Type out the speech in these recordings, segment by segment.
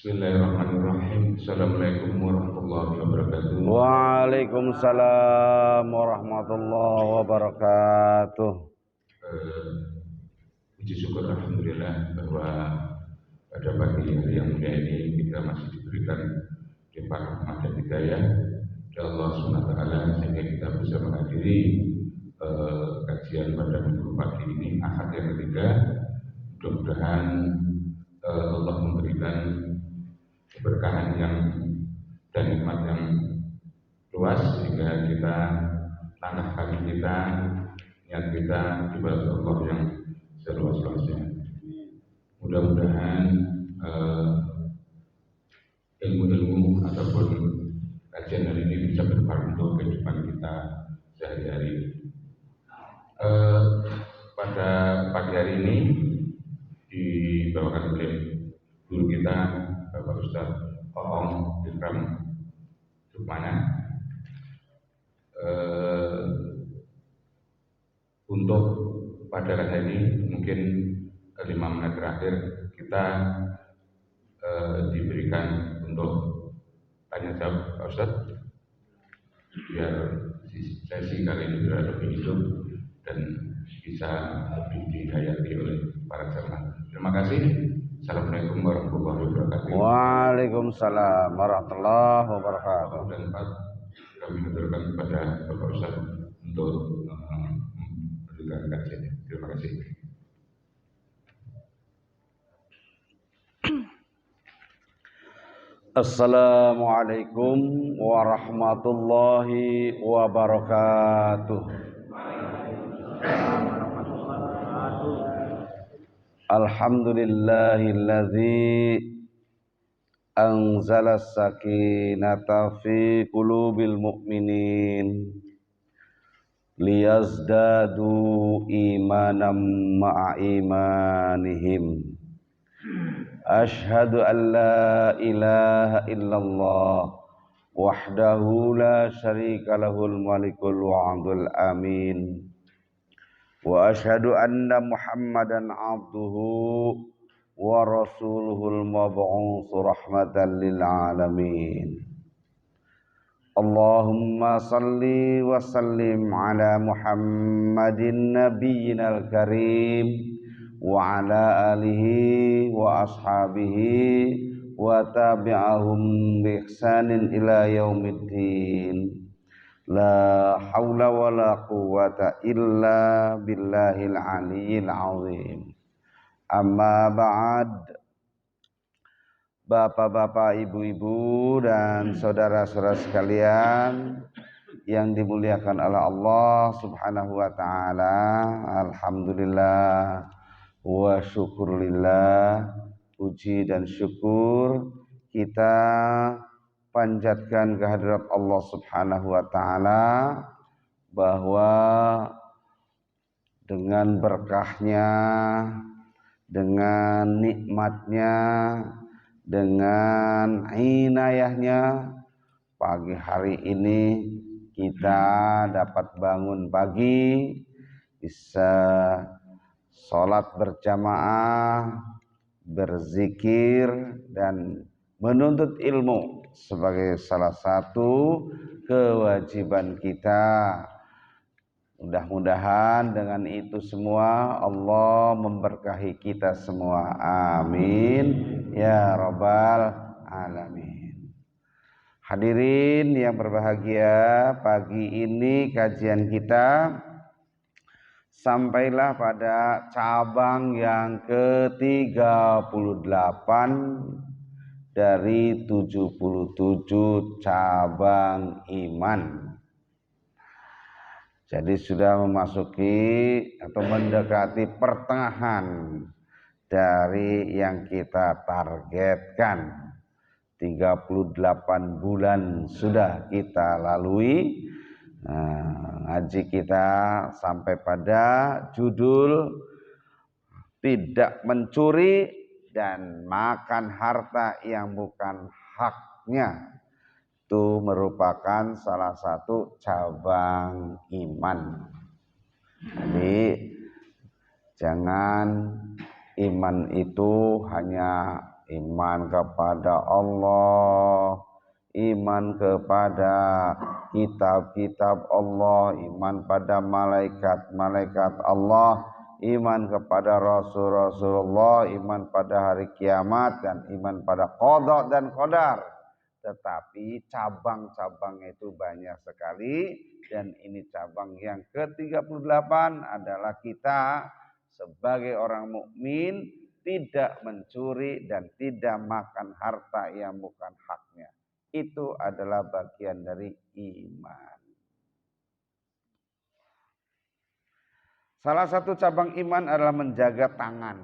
Bismillahirrahmanirrahim. Assalamualaikum warahmatullahi wabarakatuh. Waalaikumsalam warahmatullahi wabarakatuh. Puji syukur alhamdulillah bahwa pada pagi hari yang mulia ini kita masih diberikan limpah rahmat dan hidayah dari Allah SWT sehingga kita bisa menghadiri kajian pada minggu pagi ini Ahad yang ketiga. Mudah-mudahan Allah memberikan keberkahan dan nikmat yang luas sehingga kita langkah kaki kita, niat kita dibalas Allah yang seluas-luasnya. Mudah-mudahan ilmu-ilmu ataupun kajian hari ini bisa bermanfaat untuk kehidupan kita sehari-hari. Pada pagi hari ini dibawakan oleh guru kita Bapak Ustadz Oom Ikram Sukmana untuk pada hari ini mungkin 5 menit terakhir kita diberikan untuk tanya jawab Pak Ustadz biar sesi kali ini lebih hidup dan bisa lebih dihayati oleh para jamaah. Terima kasih. Assalamualaikum warahmatullahi wabarakatuh. Waalaikumsalam warahmatullahi wabarakatuh. Dan Pak, kami mengaturkan kepada Bapak Ustadz untuk memberikan kajian. Terima kasih. Assalamualaikum warahmatullahi wabarakatuh. Alhamdulillahilladzi anzala sakinata fi qulubil mu'minin liyazdadu imanam ma'a imanihim. Ashhadu an la ilaha illallah wahdahu la syarika lahul malikul wa'adul amin. Wa ashhadu anna Muhammadan abduhu wa rasuluhul mab'uts rahmatan lil alamin. Allahumma salli wa sallim ala Muhammadin nabiyyinal karim wa ala alihi wa ashabihi wa tabi'ahum bi ihsanin ila yaumiddin. La haula wa la quwwata illa billahil aliyyil azim. Amma ba'd. Bapak-bapak, ibu-ibu dan saudara-saudara sekalian yang dimuliakan oleh Allah Subhanahu wa taala, alhamdulillah wa syukurillah, puji dan syukur kita panjatkan kehadirat Allah Subhanahu wa taala bahwa dengan berkahnya, dengan nikmatnya, dengan inayahnya pagi hari ini kita dapat bangun pagi, bisa sholat berjamaah, berzikir dan menuntut ilmu sebagai salah satu kewajiban kita. Mudah-mudahan dengan itu semua Allah memberkahi kita semua. Amin ya rabbal alamin. Hadirin yang berbahagia, pagi ini kajian kita sampailah pada cabang yang ke-38 dari 77 cabang iman. Jadi sudah memasuki atau mendekati pertengahan dari yang kita targetkan. 38 bulan sudah kita lalui. Ngaji kita sampai pada judul tidak mencuri dan makan harta yang bukan haknya. Itu merupakan salah satu cabang iman. Jadi jangan iman itu hanya iman kepada Allah, iman kepada kitab-kitab Allah, iman pada malaikat-malaikat Allah, iman kepada Rasul-Rasulullah, iman pada hari kiamat, dan iman pada qada dan qadar. Tetapi cabang-cabang itu banyak sekali, dan ini cabang yang ke-38 adalah kita sebagai orang mukmin tidak mencuri dan tidak makan harta yang bukan haknya. Itu adalah bagian dari iman. Salah satu cabang iman adalah menjaga tangan.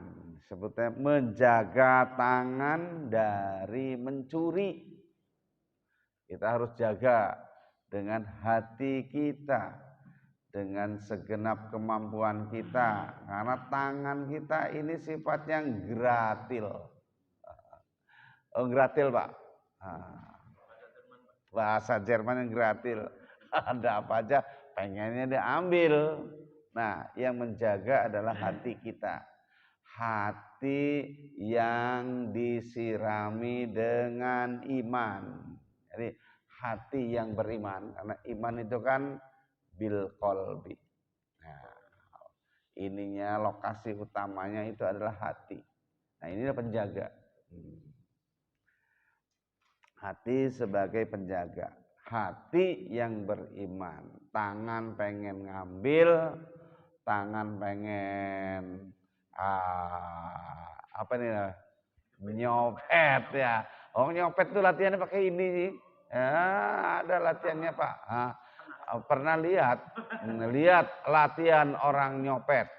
Sebutnya menjaga tangan dari mencuri. Kita harus jaga dengan hati kita, dengan segenap kemampuan kita, karena tangan kita ini sifatnya gratil. Oh, gratil, Pak. Bahasa Jerman yang gratil. Ada apa aja pengennya diambil. Nah, yang menjaga adalah hati kita. Hati yang disirami dengan iman. Jadi hati yang beriman, karena iman itu kan bil qalbi. Nah, ininya lokasi utamanya itu adalah hati. Nah, inilah penjaga. Hati sebagai penjaga. Hati yang beriman. Tangan pengen ngambil, tangan pengen apa nih? Nyopet ya. Oh, nyopet tuh latihannya pakai ini nih. Ya, ada latihannya, Pak. Pernah lihat latihan orang nyopet.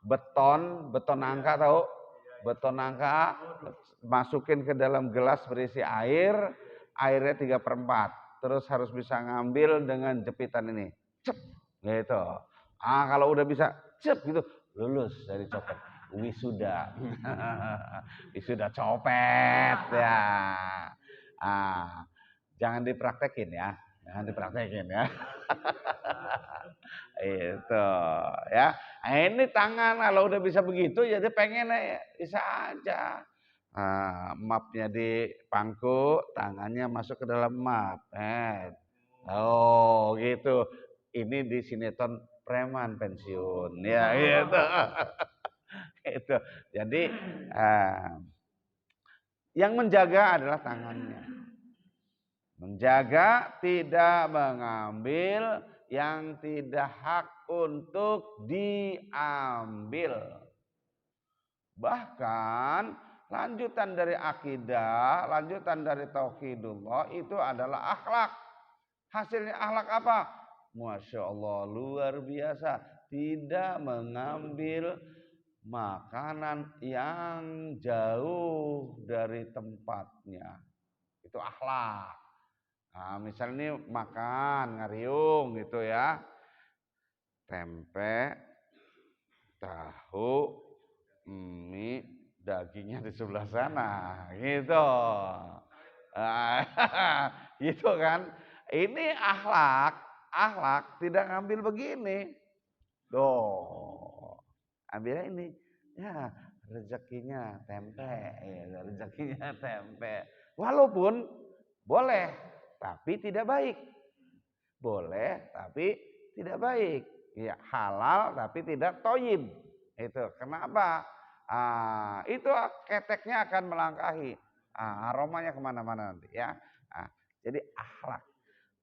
Beton nangka tahu? Beton nangka masukin ke dalam gelas berisi air, airnya 3/4. Terus harus bisa ngambil dengan jepitan ini. Cep, gitu. Kalau udah bisa cep gitu, lulus dari copet. Wisuda. Wisuda copet ya. Jangan dipraktekin ya. Jangan dipraktekin ya. Itu ya. Ini tangan kalau udah bisa begitu ya dia pengen bisa aja. Mapnya di pangku, tangannya masuk ke dalam map. Oh gitu. Ini di sinetron preman pensiun ya gitu. Itu. Jadi yang menjaga adalah tangannya. Menjaga tidak mengambil yang tidak hak untuk diambil. Bahkan lanjutan dari akidah, lanjutan dari tauhidullah itu adalah akhlak. Hasilnya akhlak apa? Masya Allah, luar biasa. Tidak mengambil makanan yang jauh dari tempatnya. Itu akhlak. Nah, misalnya makan ngariung gitu ya. Tempe, tahu, mie, dagingnya di sebelah sana, gitu. Gitu kan. Ini akhlak tidak ngambil begini. Ambilnya ini. Ya, rezekinya tempe, ya, rezekinya tempe. Walaupun boleh, tapi tidak baik. Boleh, tapi tidak baik. Ya, halal tapi tidak thayyib. Itu kenapa? Itu keteknya akan melangkahi. Aromanya kemana-mana nanti ya. Jadi akhlak.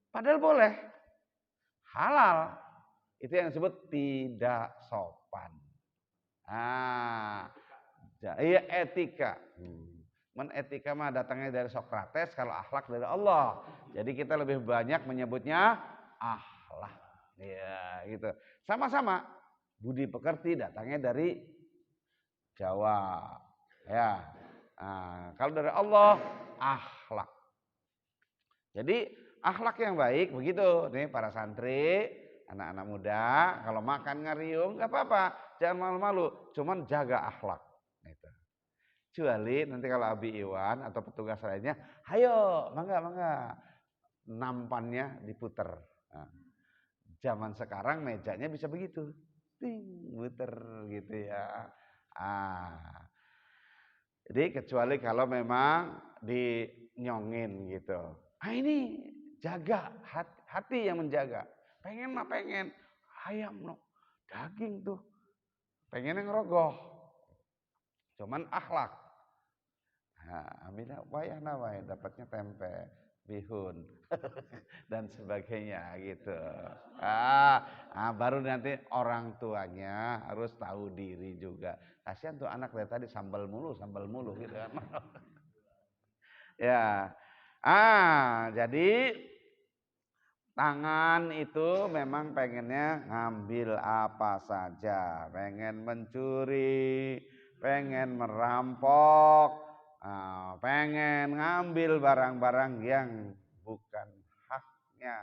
Padahal boleh. Halal. Itu yang disebut tidak sopan. Iya etika. Etika mah datangnya dari Sokrates, kalau akhlak dari Allah. Jadi kita lebih banyak menyebutnya akhlak. Ya, gitu. Sama-sama budi pekerti datangnya dari Jawa. Ya. Kalau dari Allah akhlak. Jadi akhlak yang baik begitu. Nih para santri, anak-anak muda, kalau makan ngariung nggak apa-apa, jangan malu-malu, cuman jaga akhlak. Gitu. Kecuali nanti kalau Abi Iwan atau petugas lainnya, ayo mangga, nampannya diputer. Zaman sekarang mejanya bisa begitu, ting, muter gitu ya. Jadi kecuali kalau memang dinyongin gitu. Ah ini jaga hati yang menjaga. Pengen mah pengen ayam no, daging tuh. Pengen yang ngerogoh. Cuman akhlak. Nah, amina wayahna wae dapatnya tempe, bihun dan sebagainya gitu. Baru nanti orang tuanya harus tahu diri juga. Kasihan tuh anak dari tadi sambal mulu gitu kan. Ya. Jadi tangan itu memang pengennya ngambil apa saja, pengen mencuri, pengen merampok, pengen ngambil barang-barang yang bukan haknya.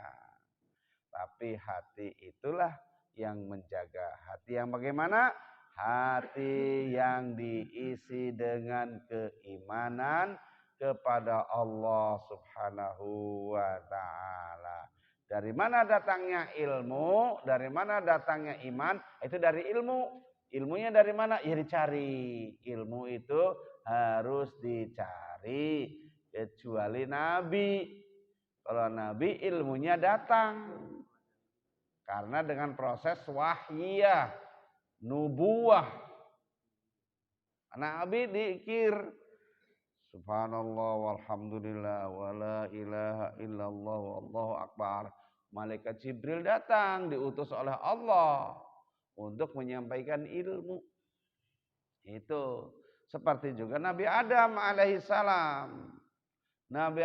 Tapi hati itulah yang menjaga. Hati yang bagaimana? Hati yang diisi dengan keimanan kepada Allah Subhanahu wa ta'ala. Dari mana datangnya ilmu? Dari mana datangnya iman? Itu dari ilmu. Ilmunya dari mana? Ya dicari. Ilmu itu harus dicari. Kecuali Nabi. Kalau Nabi ilmunya datang. Karena dengan proses wahyiyah, nubuwah. Nabi dikir. Subhanallah walhamdulillah wala ilaha illallah wallahu akbar. Malaikat Jibril datang diutus oleh Allah untuk menyampaikan ilmu. Itu seperti juga Nabi Adam alaihissalam. Nabi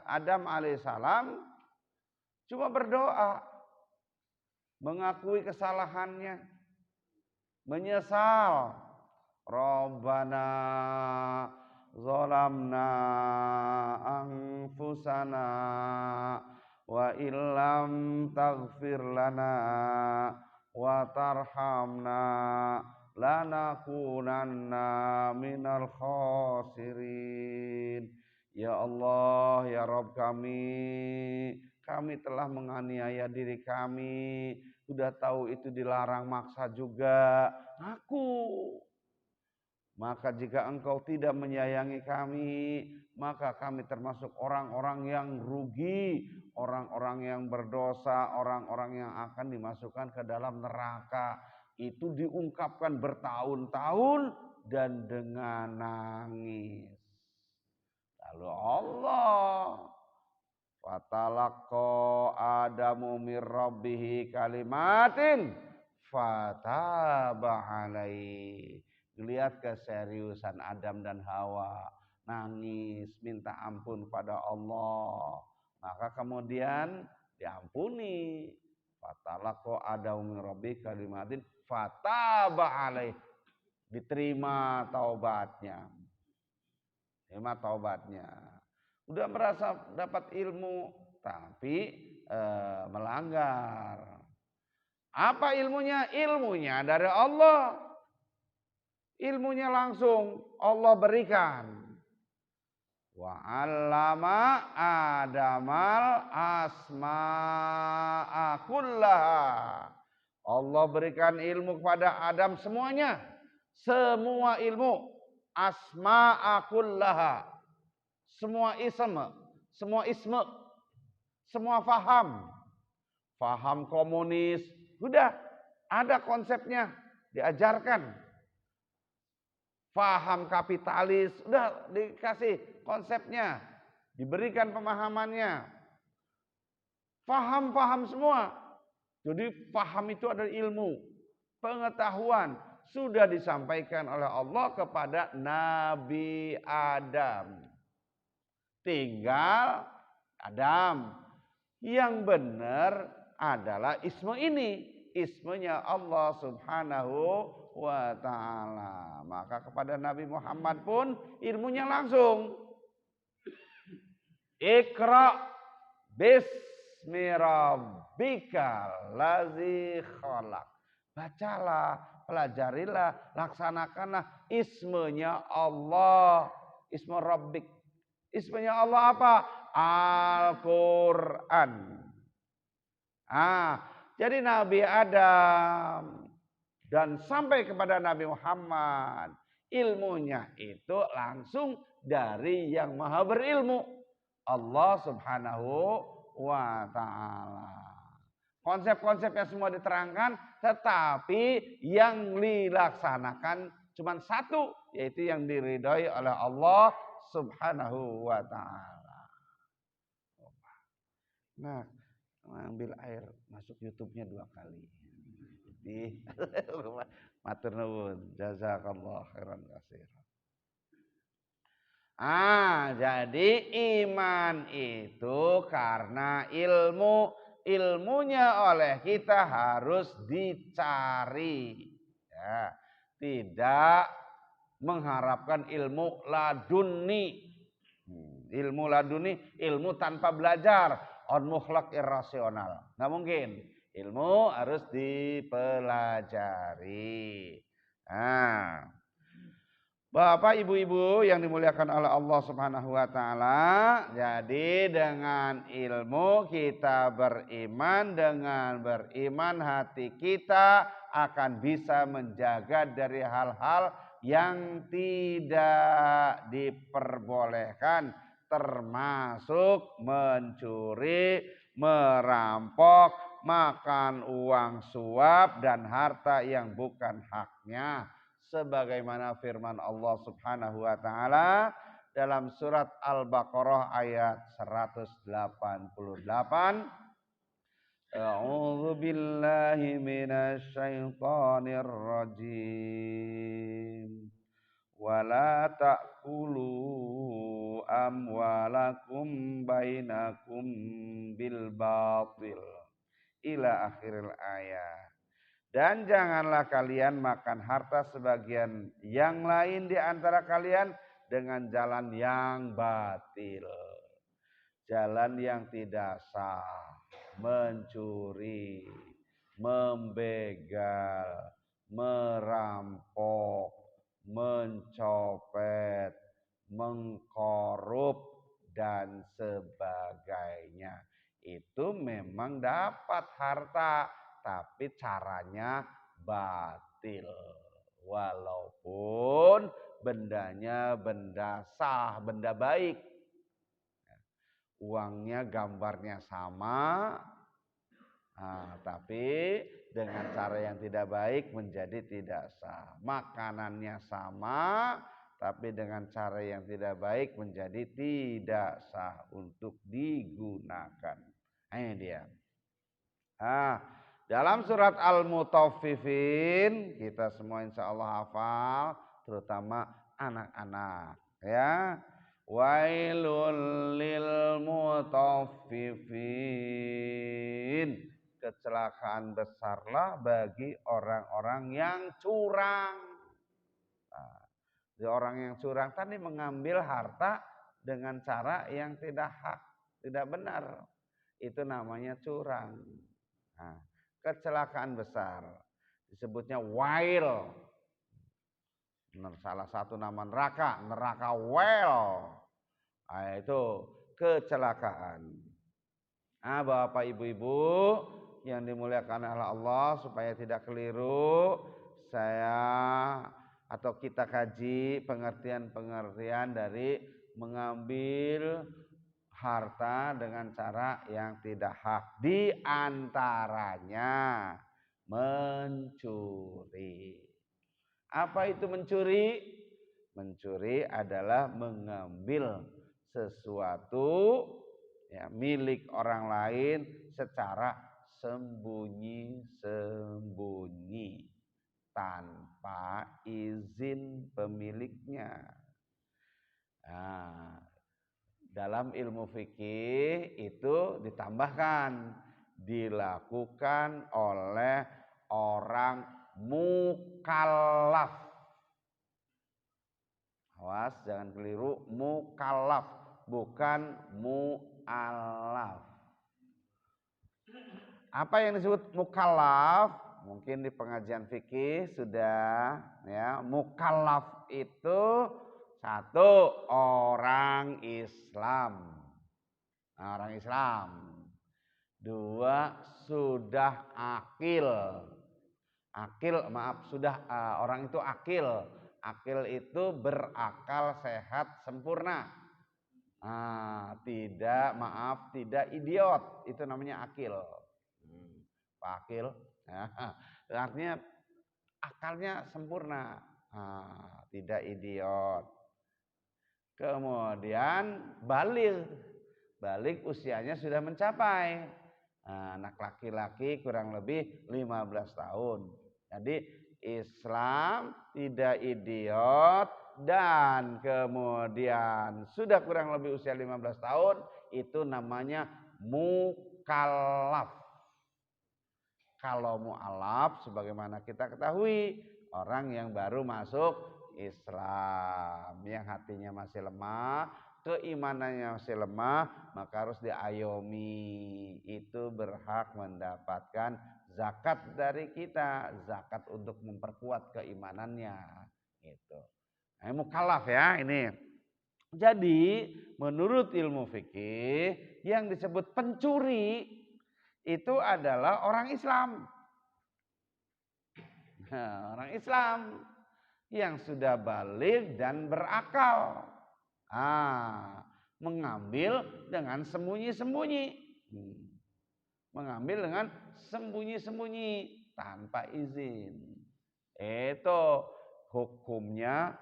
Adam alaihissalam cuma berdoa, mengakui kesalahannya, menyesal. Rabbana zalamna anfusana wa illam taghfir lana wa tarhamna lanakunanna minal khasirin. Ya Allah, ya Rabb kami telah menganiaya diri kami, sudah tahu itu dilarang maksa juga, ngaku. Maka jika engkau tidak menyayangi kami, maka kami termasuk orang-orang yang rugi, orang-orang yang berdosa, orang-orang yang akan dimasukkan ke dalam neraka. Itu diungkapkan bertahun-tahun dan dengan nangis. Lalu Allah, fatalaqqa Adamu mir rabbihi kalimatin fataba alaihi. Lihat keseriusan Adam dan Hawa, nangis minta ampun pada Allah, maka kemudian diampuni. Fatalaqqa Adamu min rabbihi kalimatin fataba alaihi, diterima taubatnya. Terima taubatnya. Udah merasa dapat ilmu tapi melanggar. Apa ilmunya? Ilmunya dari Allah. Ilmunya langsung Allah berikan. Wa 'allama Adamal asma'a kullaha. Allah berikan ilmu kepada Adam semuanya. Semua ilmu. Asma'a kullaha. Semua isme, semua faham. Faham komunis, sudah ada konsepnya, diajarkan. Faham kapitalis, udah dikasih konsepnya, diberikan pemahamannya. Faham semua. Jadi faham itu adalah ilmu, pengetahuan. Sudah disampaikan oleh Allah kepada Nabi Adam. Tinggal Adam. Yang benar adalah isme ini. Ismenya Allah Subhanahu wa ta'ala. Maka kepada Nabi Muhammad pun ilmunya langsung. Iqra bismi rabbikal ladzi khalaq. Bacalah, pelajarilah, laksanakanlah ismenya Allah. Ismu Rabbik. Ismenya Allah apa? Al-Quran. Jadi Nabi Adam dan sampai kepada Nabi Muhammad, ilmunya itu langsung dari yang maha berilmu, Allah Subhanahu wa ta'ala. Konsep-konsepnya semua diterangkan, tetapi yang dilaksanakan cuma satu, yaitu yang diridhoi oleh Allah Subhanahu wa ta'ala. Nah, ambil air masuk YouTube-nya 2 kali. Di matur nuwun, jazakallah khairan katsiran. Jadi iman itu karena ilmunya oleh kita harus dicari. Ya, tidak mengharapkan ilmu laduni. Ilmu laduni, ilmu tanpa belajar, on mukhlak irrasional. Nggak mungkin. Ilmu harus dipelajari. Bapak Ibu-ibu yang dimuliakan oleh Allah Subhanahu wa taala, jadi dengan ilmu kita beriman, dengan beriman hati kita akan bisa menjaga dari hal-hal yang tidak diperbolehkan, termasuk mencuri, merampok, makan uang suap dan harta yang bukan haknya. Sebagaimana firman Allah Subhanahu wa taala dalam surat Al-Baqarah ayat 188. A'udzu billahi minasy syaithanir rajim. Wala ta'kulu amwalakum bainakum bil batil ila akhiril ayat. Dan janganlah kalian makan harta sebagian yang lain di antara kalian dengan jalan yang batil. Jalan yang tidak sah, mencuri, membegal, merampok, mencopet, mengkorup, dan sebagainya. Itu memang dapat harta, tapi caranya batil. Walaupun bendanya benda sah, benda baik. Uangnya gambarnya sama, tapi dengan cara yang tidak baik menjadi tidak sah. Makanannya sama, tapi dengan cara yang tidak baik menjadi tidak sah untuk digunakan. Ini dia. Dalam surat Al-Mutaffifin kita semua insya Allah hafal, terutama anak-anak, ya. Wailul lil mutaffifin. Kecelakaan besarlah bagi orang-orang yang curang. Orang yang curang tadi mengambil harta dengan cara yang tidak hak, tidak benar. Itu namanya curang. Kecelakaan besar disebutnya wail. Salah satu nama neraka wail. Itu kecelakaan. Bapak ibu-ibu yang dimuliakan oleh Allah, supaya tidak keliru, saya atau kita kaji pengertian-pengertian dari mengambil harta dengan cara yang tidak hak, di antaranya mencuri. Apa itu mencuri? Mencuri adalah mengambil sesuatu milik orang lain secara sembunyi-sembunyi tanpa izin pemiliknya. Dalam ilmu fikih itu ditambahkan, dilakukan oleh orang mukallaf. Awas jangan keliru, mukallaf bukan mu'allaf. Apa yang disebut mukallaf? Mungkin di pengajian fikih sudah ya. Mukallaf itu satu, orang Islam. Orang Islam. Dua, sudah akil. Akil, maaf, sudah orang itu akil. Akil itu berakal sehat sempurna. Tidak idiot. Itu namanya akil. Pak Akil. Artinya akalnya sempurna. Tidak idiot. Kemudian balik usianya sudah mencapai. Anak laki-laki kurang lebih 15 tahun. Jadi Islam tidak idiot dan kemudian sudah kurang lebih usia 15 tahun, itu namanya mukallaf. Kalau mu'alaf sebagaimana kita ketahui, orang yang baru masuk Islam, yang hatinya masih lemah, keimanannya masih lemah, maka harus diayomi. Itu berhak mendapatkan zakat dari kita, zakat untuk memperkuat keimanannya. Gitu. Nah, mukallaf ya ini. Jadi menurut ilmu fikih yang disebut pencuri itu adalah orang Islam. Orang Islam yang sudah balik dan berakal. Mengambil dengan sembunyi-sembunyi. Mengambil dengan sembunyi-sembunyi tanpa izin. Itu hukumnya,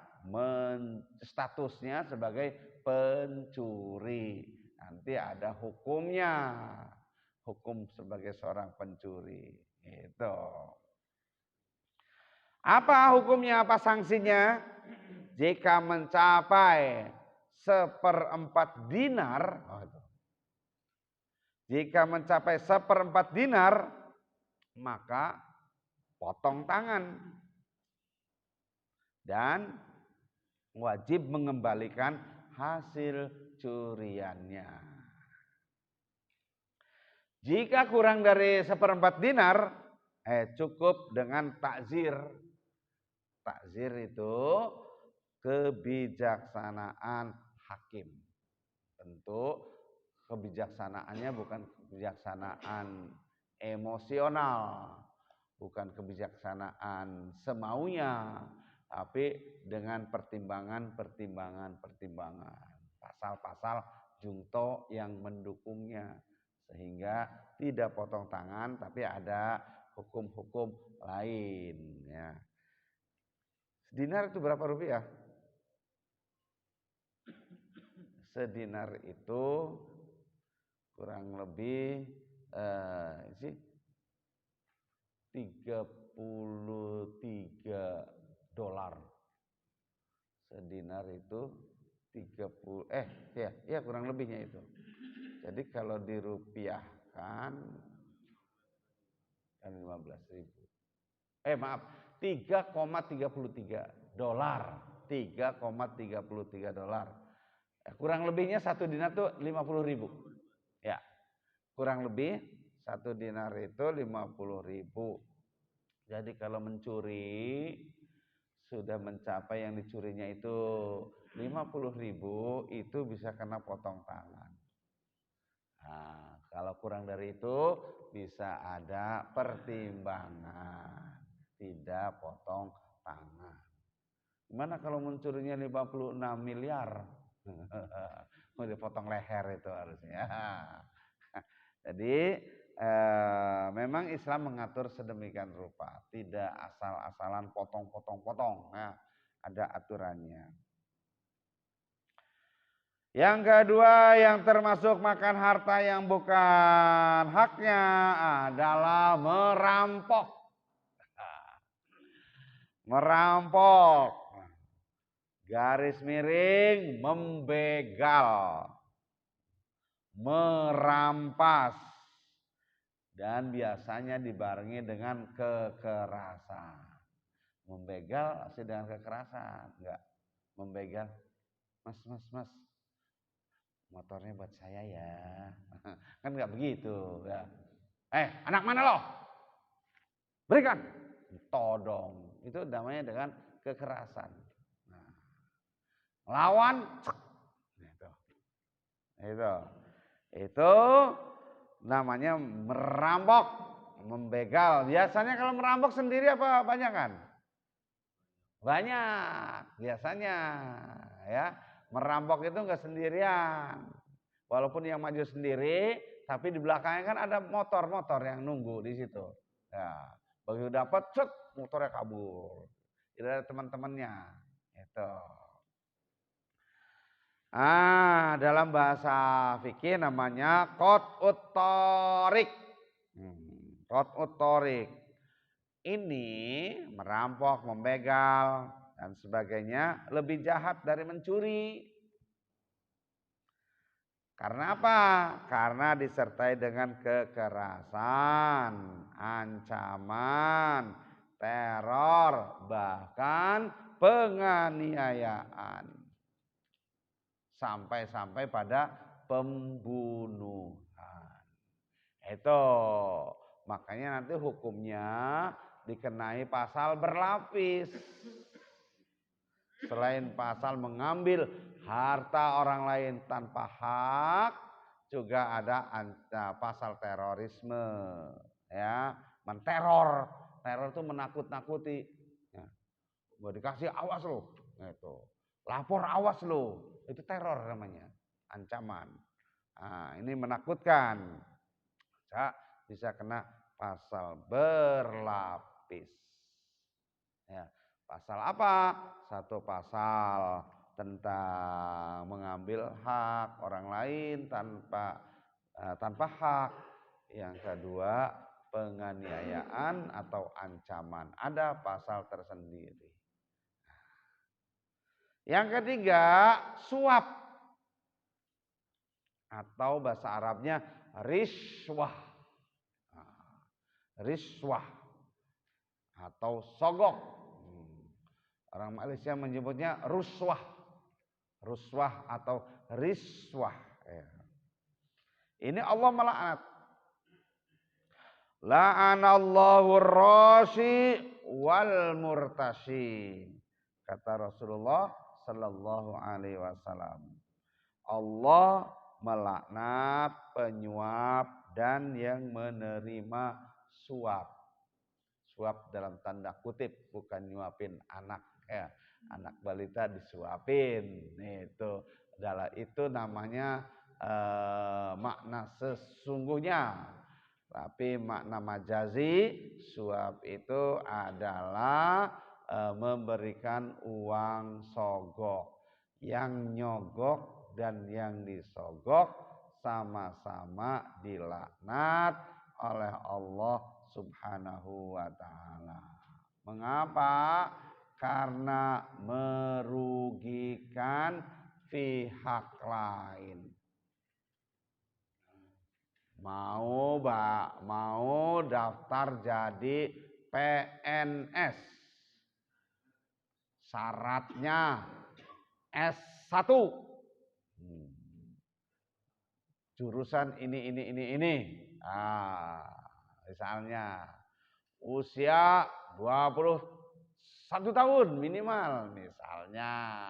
statusnya sebagai pencuri. Nanti ada hukumnya. Hukum sebagai seorang pencuri. Itu. Apa hukumnya, apa sanksinya? Jika mencapai 1/4 dinar, jika mencapai 1/4 dinar, maka potong tangan dan wajib mengembalikan hasil curiannya. Jika kurang dari 1/4 dinar, cukup dengan takzir. Takzir itu kebijaksanaan hakim. Tentu kebijaksanaannya bukan kebijaksanaan emosional, bukan kebijaksanaan semaunya, tapi dengan pertimbangan. Pasal-pasal jungto yang mendukungnya. Sehingga tidak potong tangan, tapi ada hukum-hukum lain. Ya. Sedinar itu berapa rupiah? Sedinar itu kurang lebih $33. Sedinar itu 30 ya kurang lebihnya itu. Jadi kalau dirupiahkan kan 15.000. Maaf, $3,33. $3,33. Kurang lebihnya 1 dinar itu 50.000. Ya. Kurang lebih 1 dinar itu 50.000. Jadi kalau mencuri sudah mencapai yang dicurinya itu 50.000, itu bisa kena potong tangan. Nah, kalau kurang dari itu bisa ada pertimbangan, tidak potong tangan. Gimana kalau mencurinya 56 miliar? Mau dipotong leher itu harusnya. Jadi memang Islam mengatur sedemikian rupa, tidak asal-asalan potong. Nah, ada aturannya. Yang kedua, yang termasuk makan harta yang bukan haknya adalah merampok. Merampok. Garis miring, membegal. Merampas. Dan biasanya dibarengi dengan kekerasan. Membegal pasti dengan kekerasan. Enggak. Membegal. Mas. Motornya buat saya ya. Kan enggak begitu ya. Anak mana lo? Berikan. Todong. Itu namanya dengan kekerasan. Nah, lawan. Itu namanya merampok, membegal. Biasanya kalau merampok sendiri apa banyak kan? Banyak biasanya ya. Merampok itu enggak sendirian. Walaupun yang maju sendiri, tapi di belakangnya kan ada motor-motor yang nunggu di situ. Ya, begitu dapat, cet, motornya kabur. Tidak ada teman-temannya. Itu. Dalam bahasa fikih namanya qat'ut thariq. Qat'ut thariq. Ini merampok, membegal dan sebagainya lebih jahat dari mencuri. Karena apa? Karena disertai dengan kekerasan, ancaman, teror, bahkan penganiayaan. Sampai-sampai pada pembunuhan. Itu makanya nanti hukumnya dikenai pasal berlapis. Selain pasal mengambil harta orang lain tanpa hak, juga ada pasal terorisme, ya, menteror. Teror itu menakut-nakuti. Ya. Dikasih awas lo, itu. Lapor awas lo, itu teror namanya, ancaman. Nah, ini menakutkan. Bisa kena pasal berlapis. Ya. Pasal apa? Satu pasal tentang mengambil hak orang lain tanpa hak. Yang kedua, penganiayaan atau ancaman. Ada pasal tersendiri. Yang ketiga, suap. Atau bahasa Arabnya riswah. Riswah atau sogok. Orang Malaysia menyebutnya ruswah. Ruswah atau riswah. Ini Allah melaknat. La'anallahu rashi wal murtashi. Kata Rasulullah sallallahu alaihi wasallam. Allah melaknat penyuap dan yang menerima suap. Suap dalam tanda kutip, bukan nyuapin anak ya. Anak balita disuapin. Itu namanya makna sesungguhnya. Tapi makna majazi, suap itu adalah memberikan uang sogok. Yang nyogok dan yang disogok sama-sama dilaknat oleh Allah Subhanahu wa ta'ala. Mengapa? Karena merugikan pihak lain. Mau daftar jadi PNS. Syaratnya S1. Jurusan ini. Misalnya usia 21 tahun minimal misalnya.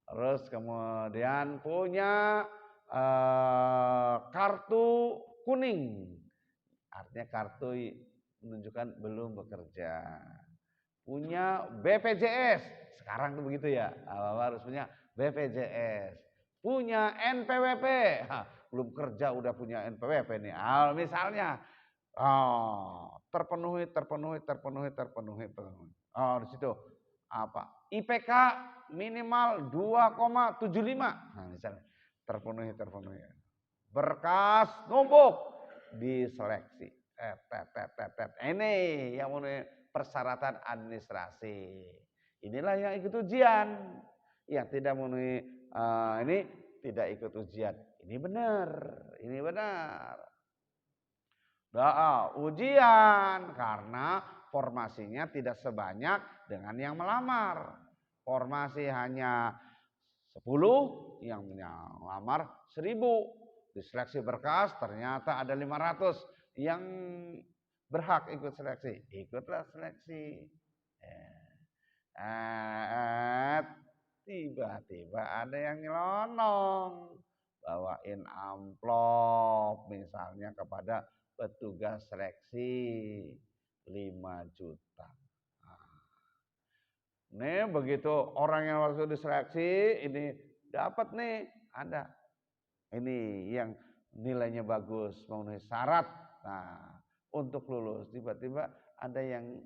Terus kemudian punya kartu kuning. Artinya kartu menunjukkan belum bekerja. Punya BPJS. Sekarang tuh begitu ya. Harus punya BPJS. Punya NPWP. Belum kerja udah punya NPWP nih. Misalnya terpenuhi. Di situ apa? IPK minimal 2,75. Nah, misalnya terpenuhi. Berkas numpuk diseleksi. Ini yang memenuhi persyaratan administrasi. Inilah yang ikut ujian. Yang tidak memenuhi ini tidak ikut ujian. Ini benar. Ujian karena formasinya tidak sebanyak dengan yang melamar. Formasi hanya 10, yang melamar 1000. Diseleksi berkas ternyata ada 500 yang berhak ikut seleksi. Ikutlah seleksi. Tiba-tiba ada yang nyelonong. Bawain amplop misalnya kepada petugas seleksi 5 juta. Nih begitu orang yang waktu diseleksi ini dapat nih, ada. Ini yang nilainya bagus, memenuhi syarat. Nah, untuk lulus tiba-tiba ada yang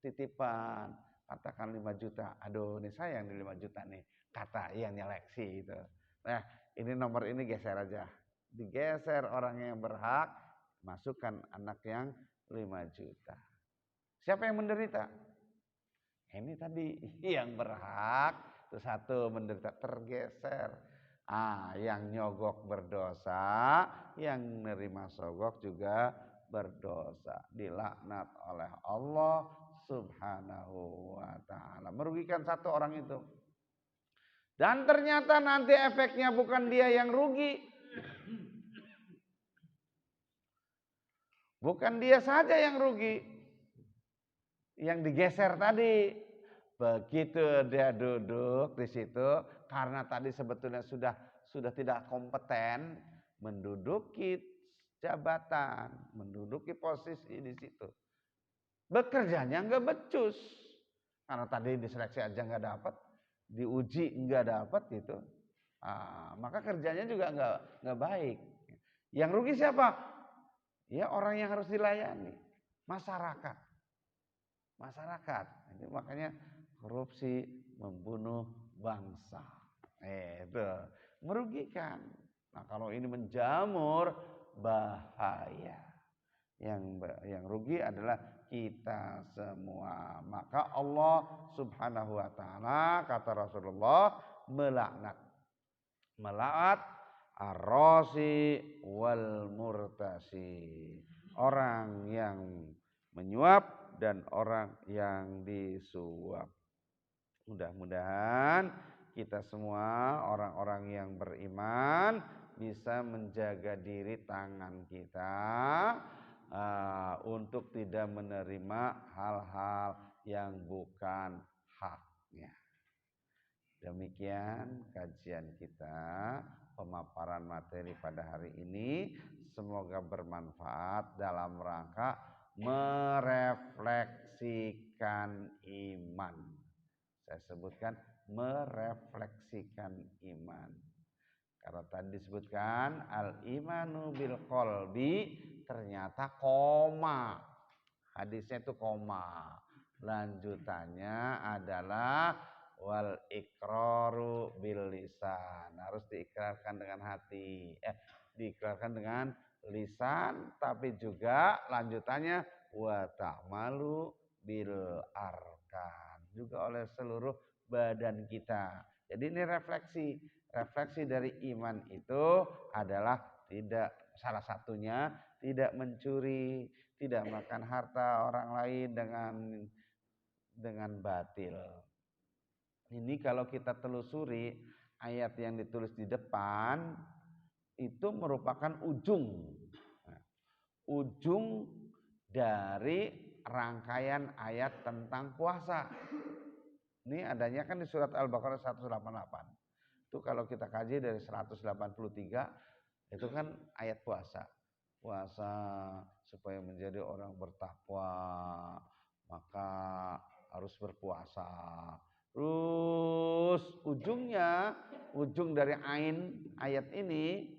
titipan, katakan 5 juta. Aduh, ini sayang di 5 juta nih, kata yang nyeleksi itu. Nah, ini nomor ini geser aja. Digeser orang yang berhak, masukkan anak yang 5 juta. Siapa yang menderita? Ini tadi yang berhak, itu satu menderita, tergeser. Yang nyogok berdosa, yang nerima sogok juga berdosa, dilaknat oleh Allah Subhanahu wa taala. Merugikan satu orang itu. Dan ternyata nanti efeknya bukan dia yang rugi. Bukan dia saja yang rugi. Yang digeser tadi. Begitu dia duduk di situ, karena tadi sebetulnya sudah tidak kompeten menduduki jabatan, menduduki posisi di situ. Bekerjanya nggak becus, karena tadi diseleksi aja nggak dapat, diuji nggak dapat gitu. Maka kerjanya juga nggak baik. Yang rugi siapa? Ya orang yang harus dilayani, masyarakat. Jadi makanya korupsi membunuh bangsa. Itu merugikan. Nah, kalau ini menjamur bahaya. Yang rugi adalah kita semua. Maka Allah Subhanahu wa taala, kata Rasulullah, melaknat ar-rasi wal murtasi. Orang yang menyuap dan orang yang disuap. Mudah-mudahan kita semua orang-orang yang beriman bisa menjaga diri tangan kita untuk tidak menerima hal-hal yang bukan haknya. Demikian kajian kita, pemaparan materi pada hari ini. Semoga bermanfaat dalam rangka merefleksikan iman. Saya sebutkan merefleksikan iman. Karena tadi disebutkan al-imanu bil qalbi, ternyata koma. Hadisnya itu koma. Lanjutannya adalah wal iqraru bil lisan. Harus diikrarkan dengan hati. Diikrarkan dengan lisan, tapi juga lanjutannya wa ta'malu bil arkan, juga oleh seluruh badan kita. Jadi ini refleksi dari iman itu adalah salah satunya tidak mencuri, tidak makan harta orang lain dengan batil. Ini kalau kita telusuri ayat yang ditulis di depan, itu merupakan ujung dari rangkaian ayat tentang puasa. Ini adanya kan di surat Al-Baqarah 188. Itu kalau kita kaji dari 183, itu kan ayat puasa. Puasa supaya menjadi orang bertakwa, maka harus berpuasa. Terus ujung dari ayat ini,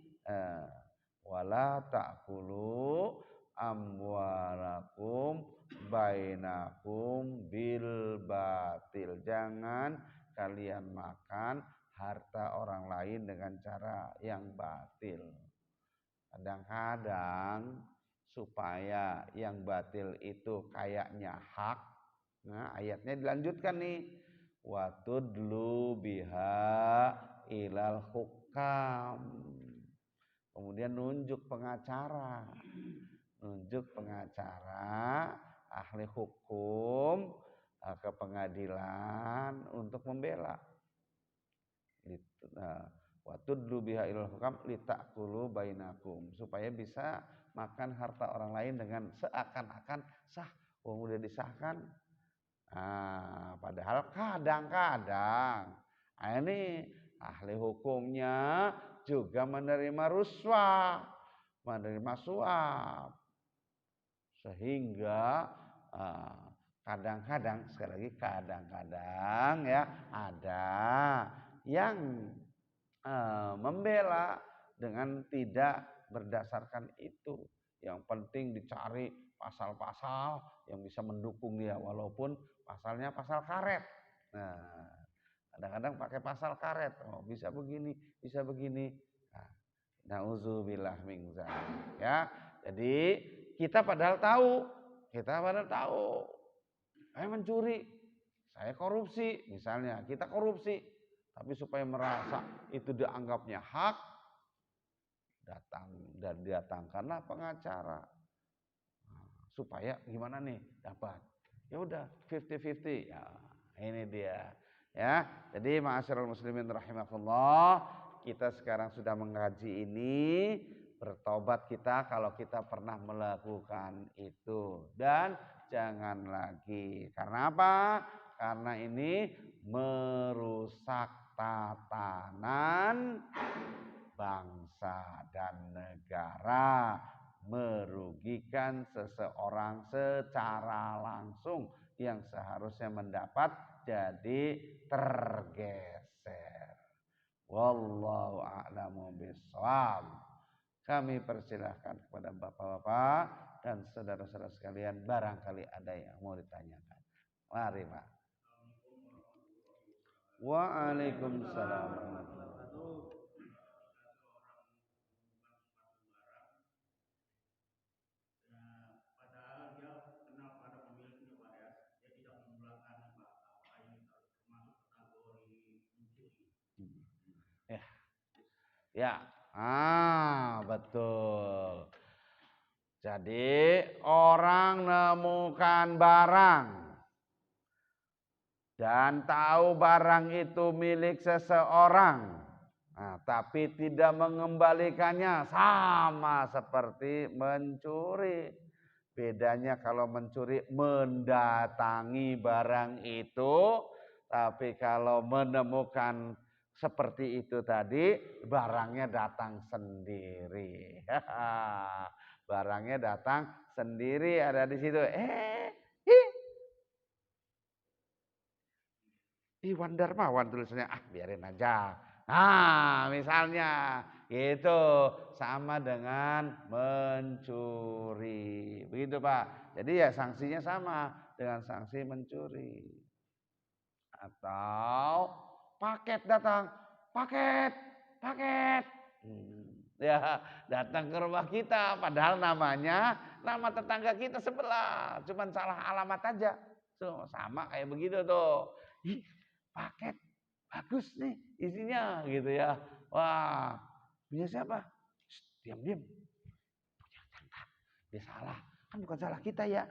wala ta'kulu amwalakum bainakum bil batil. Jangan kalian makan harta orang lain dengan cara yang batil. Kadang-kadang supaya yang batil itu kayaknya hak, nah ayatnya dilanjutkan nih, watudlu biha ilal hukam. Kemudian nunjuk pengacara ahli hukum ke pengadilan untuk membela. Watudlu biha ilal hukam litakulu bainakum, supaya bisa makan harta orang lain dengan seakan-akan sah. Udah disahkan. Padahal kadang-kadang ini ahli hukumnya juga menerima ruswah, menerima suap, sehingga kadang-kadang, sekali lagi kadang-kadang ya, ada yang membela dengan tidak berdasarkan itu. Yang penting dicari pasal-pasal yang bisa mendukung dia, walaupun pasalnya pasal karet. Nah, kadang-kadang pakai pasal karet, oh bisa begini, bisa begini. Nah, nauzubillah min dzalik ya. Jadi kita padahal tahu, saya mencuri, saya korupsi, misalnya kita korupsi, tapi supaya merasa itu dianggapnya hak, datangkanlah pengacara. Supaya gimana nih dapat, ya udah 50-50 ya, ini dia ya. Jadi ma'asyiral muslimin rahimakumullah, kita sekarang sudah mengkaji ini, bertobat kita kalau kita pernah melakukan itu, dan jangan lagi. Karena apa? Karena ini merusak tatanan bangsa dan negara, merugikan seseorang secara langsung yang seharusnya mendapat jadi tergeser. Wallahu a'lamu bishawab. Kami persilahkan kepada bapak-bapak dan saudara-saudara sekalian, barangkali ada yang mau ditanyakan. Mari Pak. Waalaikumsalam warahmatullahi wabarakatuh. Ya, betul. Jadi orang nemukan barang dan tahu barang itu milik seseorang, tapi tidak mengembalikannya, sama seperti mencuri. Bedanya kalau mencuri mendatangi barang itu, tapi kalau menemukan seperti itu tadi, barangnya datang sendiri. Barangnya datang sendiri, ada di situ. Iwan Darmawan tulisannya, biarin aja. Misalnya gitu, sama dengan mencuri. Begitu Pak. Jadi ya sanksinya sama dengan sanksi mencuri. Atau paket datang, paket. Ya datang ke rumah kita, padahal namanya nama tetangga kita sebelah, cuman salah alamat aja. Sama kayak begitu tuh. Paket bagus nih isinya gitu ya. Wah, punya siapa? Diam-diam. Punya tetangga. Dia salah. Kan bukan salah kita ya,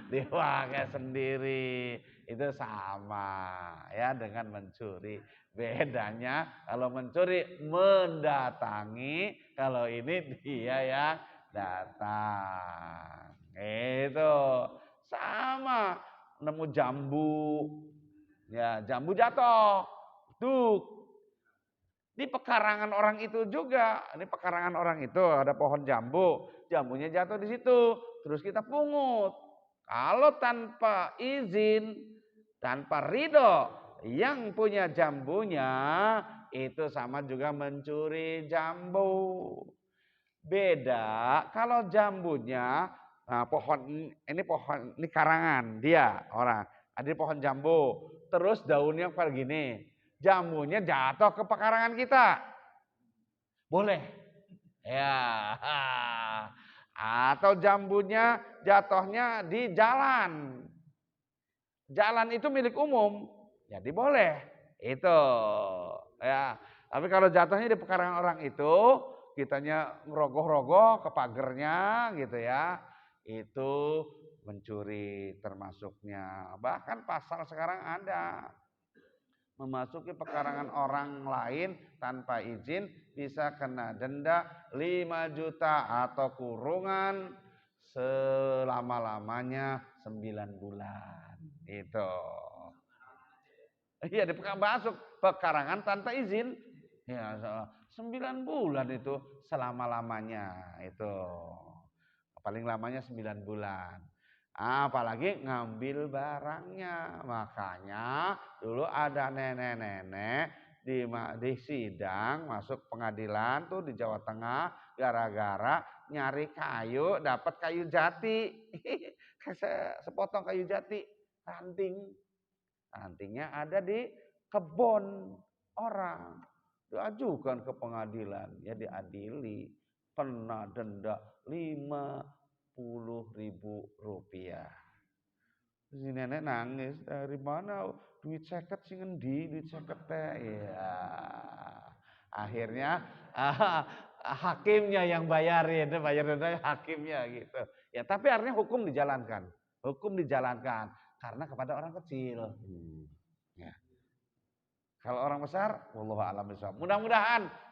dipakai sendiri. Itu sama ya dengan mencuri. Bedanya kalau mencuri mendatangi, kalau ini dia yang datang. Itu sama, nemu jambu. Ya, jambu jatuh. Di pekarangan orang itu juga. Ini pekarangan orang itu ada pohon jambu, jambunya jatuh di situ. Terus kita pungut. Kalau tanpa izin, tanpa ridho yang punya jambunya, itu sama juga mencuri jambu. Beda kalau jambunya, pohon ini karangan dia orang. Ada pohon jambu, terus daunnya kayak gini. Jambunya jatuh ke pekarangan kita. Boleh. Ya. Atau jambunya jatuhnya di jalan. Jalan itu milik umum. Jadi boleh. Itu. Ya. Tapi kalau jatuhnya di pekarangan orang itu, kitanya ngerogoh-rogoh ke pagernya gitu ya. Itu mencuri termasuknya. Bahkan pasal sekarang ada. Memasuki pekarangan orang lain tanpa izin bisa kena denda 5 juta atau kurungan selama-lamanya 9 bulan. Itu. Iya, masuk pekarangan tanpa izin. Ya, 9 bulan itu selama-lamanya itu. Paling lamanya 9 bulan. Apalagi ngambil barangnya. Makanya dulu ada nenek-nenek di sidang masuk pengadilan tuh di Jawa Tengah gara-gara nyari kayu, dapat kayu jati. Sepotong kayu jati, rantingnya ada di kebun orang. Diajukan ke pengadilan, ya diadili, kena denda 50.000 rupiah. Si nenek nangis, dari mana duit seket sih ngendi, duit seket teh. Ya. Akhirnya hakimnya yang bayarin, bayar denda hakimnya gitu. Ya, tapi artinya hukum dijalankan. Hukum dijalankan karena kepada orang kecil. Ya. Kalau orang besar, wallahu a'lam bishawab.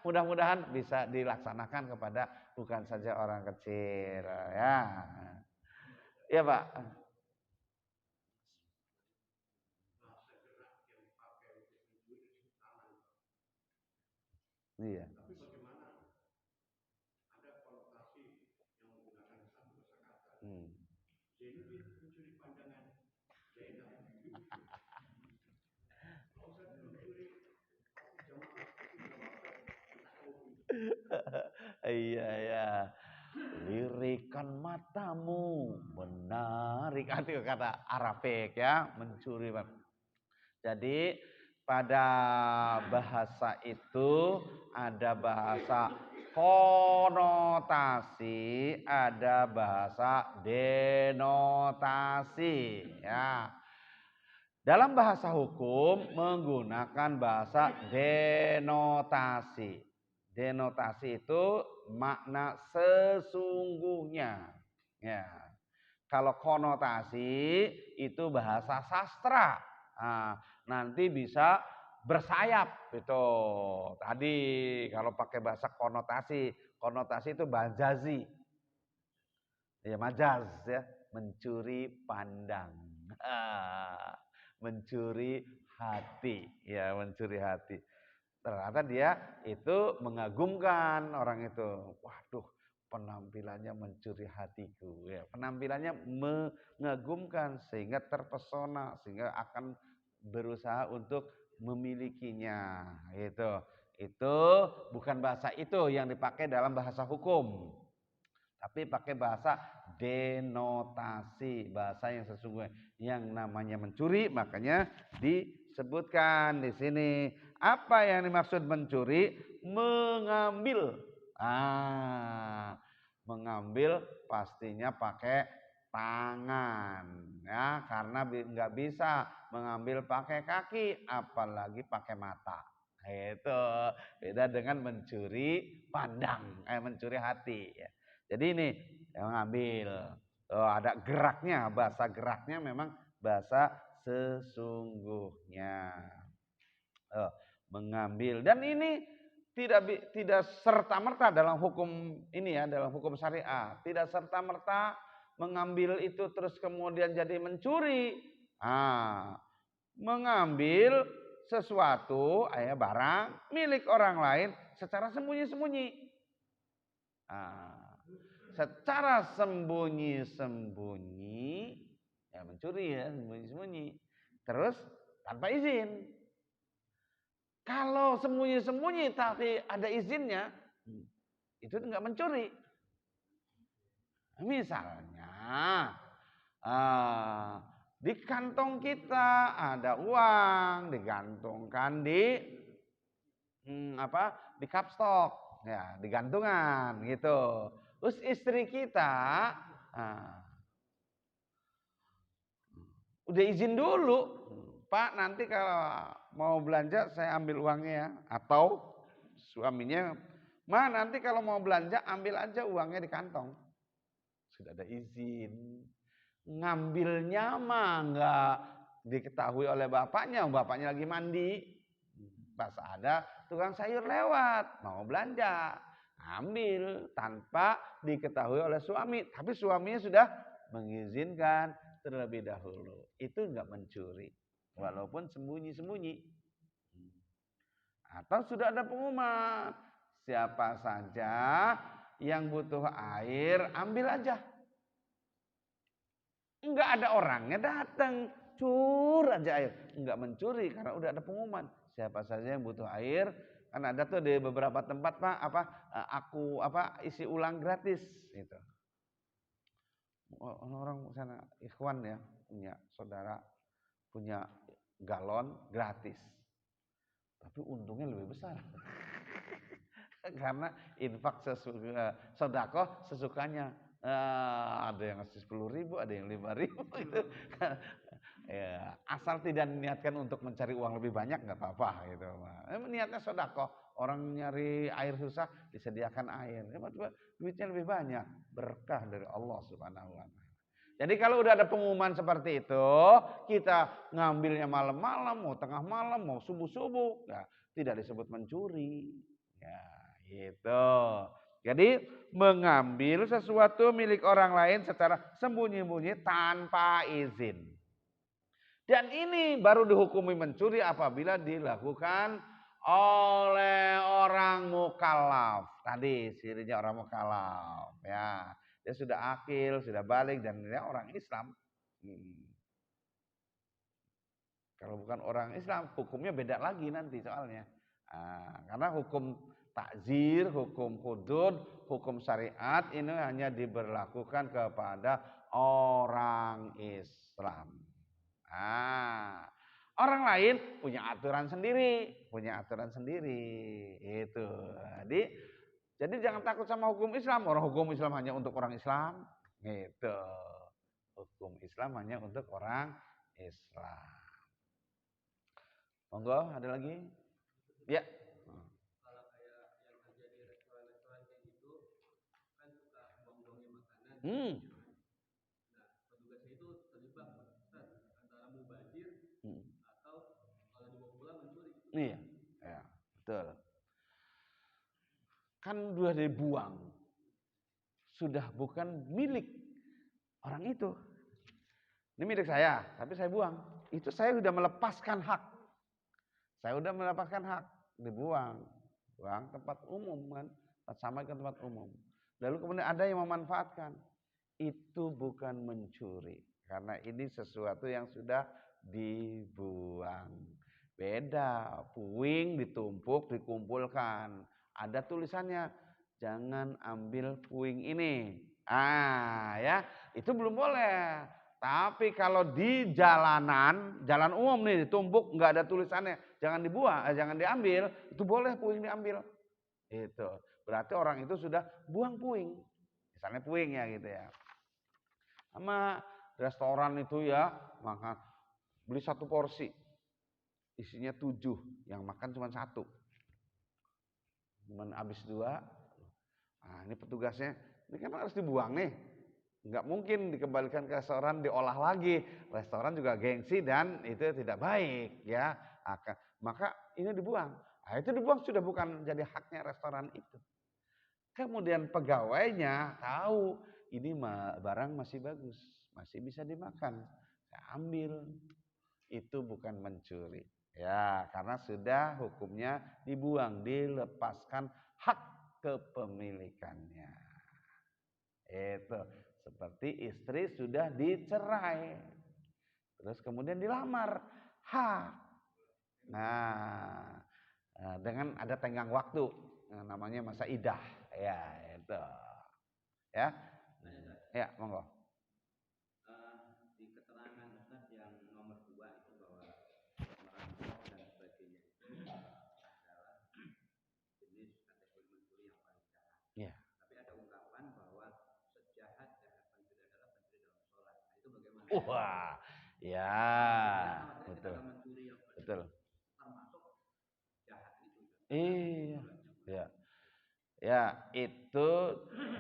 Mudah-mudahan bisa dilaksanakan kepada bukan saja orang kecil, ya. Ya, Pak. Iya. Hmm. Iya ya. Lirikan matamu menarik, itu kata Arabik ya, mencuri. Jadi pada bahasa itu ada bahasa konotasi, ada bahasa denotasi ya. Dalam bahasa hukum menggunakan bahasa denotasi. Denotasi itu makna sesungguhnya. Ya. Kalau konotasi itu bahasa sastra. Nah, nanti bisa bersayap itu. Tadi kalau pakai bahasa konotasi, konotasi itu majazi. Ya majaz ya, mencuri pandang. Mencuri hati, ya mencuri hati. Ternyata dia itu mengagumkan orang itu. Waduh, penampilannya mencuri hatiku. Ya, penampilannya mengagumkan sehingga terpesona, sehingga akan berusaha untuk memilikinya. Itu bukan bahasa itu yang dipakai dalam bahasa hukum. Tapi pakai bahasa denotasi, bahasa yang sesungguhnya. Yang namanya mencuri, makanya disebutkan di sini. Apa yang dimaksud mencuri? Mengambil. Mengambil pastinya pakai tangan, ya, karena nggak bisa mengambil pakai kaki, apalagi pakai mata. Itu beda dengan mencuri pandang, mencuri hati. Ya. Jadi ini yang ngambil. Ada geraknya, bahasa geraknya memang bahasa sesungguhnya. Mengambil, dan ini tidak serta merta dalam hukum ini ya, dalam hukum syariat tidak serta merta mengambil itu terus kemudian jadi mencuri. Mengambil sesuatu barang milik orang lain secara sembunyi-sembunyi. Secara sembunyi-sembunyi ya mencuri ya, sembunyi-sembunyi. Terus tanpa izin. Kalau sembunyi-sembunyi tapi ada izinnya, itu enggak mencuri. Misalnya di kantong kita ada uang digantungkan di di kapstok, ya, di gantungan gitu. Terus istri kita udah izin dulu, Pak, nanti kalau mau belanja saya ambil uangnya ya. Atau suaminya, Ma, nanti kalau mau belanja ambil aja uangnya di kantong. Sudah ada izin. Ngambilnya mah nggak diketahui oleh bapaknya lagi mandi. Pas ada tukang sayur lewat, mau belanja, ambil tanpa diketahui oleh suami. Tapi suaminya sudah mengizinkan terlebih dahulu. Itu enggak mencuri, walaupun sembunyi-sembunyi. Atau sudah ada pengumuman, siapa saja yang butuh air ambil aja. Enggak ada orangnya datang, cur aja air. Enggak mencuri karena udah ada pengumuman. Siapa saja yang butuh air, kan ada tuh di beberapa tempat Pak, aku isi ulang gratis gitu. Orang sana ikhwan ya, punya saudara punya galon gratis. Tapi untungnya lebih besar. Karena infak sodakoh sesukanya. Ada yang ngasih 10.000, ada yang 5.000 itu. Ya, asal tidak niatkan untuk mencari uang lebih banyak nggak apa-apa gitu. Niatnya sodakoh, orang nyari air susah disediakan air. Coba duitnya lebih banyak, berkah dari Allah Subhanahu wa taala. Jadi kalau udah ada pengumuman seperti itu, kita ngambilnya malam-malam, mau tengah malam, mau subuh-subuh, ya tidak disebut mencuri. Ya, gitu. Jadi mengambil sesuatu milik orang lain secara sembunyi-sembunyi tanpa izin. Dan ini baru dihukumi mencuri apabila dilakukan oleh orang mukallaf. Tadi cirinya orang mukallaf, ya. Dia sudah akil, sudah balik dan dia orang Islam. Kalau bukan orang Islam, hukumnya beda lagi nanti soalnya. Karena hukum takzir, hukum hudud, hukum syariat ini hanya diberlakukan kepada orang Islam. Orang lain punya aturan sendiri, itu. Jadi jangan takut sama hukum Islam. Orang hukum Islam hanya untuk orang Islam, gitu. Hukum Islam hanya untuk orang Islam. Monggo, ada lagi? Ya. Kalau kayak yang kerja di restoran-restoran kayak gitu, kan suka buang-buangnya makanan. Nah, petugasnya itu terjebak antara mubazir atau kalau dibawa pulang mencuri. Iya, ya, betul. Kan sudah dibuang, sudah bukan milik orang itu. Ini milik saya, tapi saya buang. Itu saya sudah melepaskan hak. Dibuang. Buang tempat umum kan, sama ke tempat umum. Lalu kemudian ada yang memanfaatkan. Itu bukan mencuri. Karena ini sesuatu yang sudah dibuang. Beda, puing ditumpuk, dikumpulkan. Ada tulisannya, jangan ambil puing ini. Ya, itu belum boleh. Tapi kalau di jalanan, jalan umum nih ditumpuk nggak ada tulisannya, jangan dibuang, jangan diambil, itu boleh puing diambil. Itu berarti orang itu sudah buang puing. Misalnya puing ya gitu ya. Sama restoran itu ya, makan beli satu porsi, isinya 7, yang makan cuma 1. Cuman habis 2. Ini petugasnya, ini kan harus dibuang nih. Nggak mungkin dikembalikan ke restoran diolah lagi. Restoran juga gengsi dan itu tidak baik ya. Maka ini dibuang. Itu dibuang sudah bukan jadi haknya restoran itu. Kemudian pegawainya tahu ini barang masih bagus, masih bisa dimakan. Saya ambil. Itu bukan mencuri. Ya, karena sudah hukumnya dibuang, dilepaskan hak kepemilikannya. Itu seperti istri sudah dicerai, terus kemudian dilamar, dengan ada tenggang waktu, namanya masa idah, ya itu, ya, ya monggo. Di keterangan Ustaz yang nomor 2 itu bahwa merampok dan sebagainya itu adalah jenis kategori mencuri yang paling jahat. Ya. Tapi ada ungkapan bahwa sejahat-jahat pencuri adalah pencuri dalam sholat. Nah, itu bagaimana? Wah, ya, betul, mencuri yang betul. Termasuk jahat itu. Iya, ya. Ya, itu